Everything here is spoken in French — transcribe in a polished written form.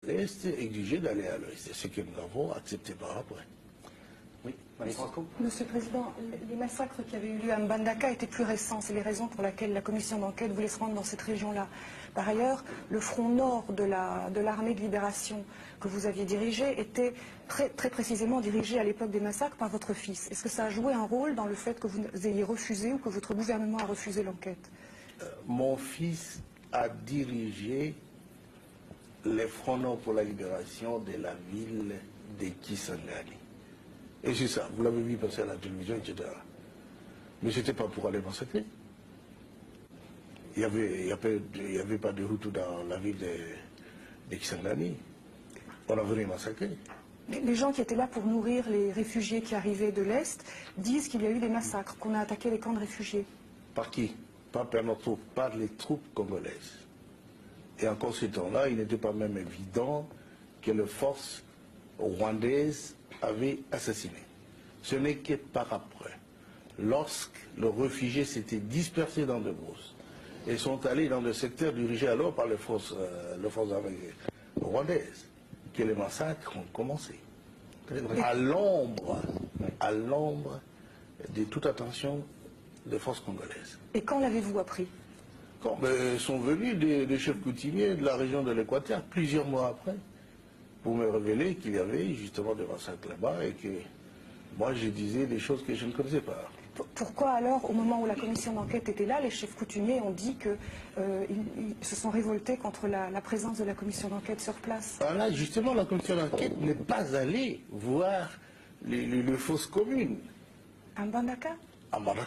l'Est exigeait d'aller à l'Ouest. C'est ce que nous avons accepté par après. Oui, Marie Franco. Monsieur le Président, les massacres qui avaient eu lieu à Mbandaka étaient plus récents. C'est les raisons pour lesquelles la commission d'enquête voulait se rendre dans cette région-là. Par ailleurs, le front nord de l'armée de libération que vous aviez dirigé était très précisément dirigé à l'époque des massacres par votre fils. Est-ce que ça a joué un rôle dans le fait que vous ayez refusé ou que votre gouvernement a refusé l'enquête? Mon fils a dirigé les fronts nord pour la libération de la ville de Kisangani. Et c'est ça, vous l'avez vu passer à la télévision, etc. Mais ce n'était pas pour aller massacrer. Il n'y avait pas de Hutus dans la ville de Kisangani. On a venu massacrer. Les gens qui étaient là pour nourrir les réfugiés qui arrivaient de l'Est disent qu'il y a eu des massacres, qu'on a attaqué les camps de réfugiés. Par qui? Pas par nos troupes, par les troupes congolaises. Et encore ce temps-là, il n'était pas même évident que les forces rwandaises avaient assassiné. Ce n'est que par après, lorsque les réfugiés s'étaient dispersés dans des brousses et sont allés dans le secteur dirigé alors par les forces armées rwandaises, que les massacres ont commencé. À l'ombre de toute attention des forces congolaises. Et quand l'avez-vous appris? Quand sont venus des chefs coutumiers de la région de l'Équateur plusieurs mois après pour me révéler qu'il y avait justement des massacres là-bas et que moi je disais des choses que je ne connaissais pas. Pourquoi alors, au moment où la commission d'enquête était là, les chefs coutumiers ont dit qu'ils se sont révoltés contre la présence de la commission d'enquête sur place? Alors là, justement, la commission d'enquête n'est pas allée voir les fosses communes. À Mbandaka? À Mbandaka.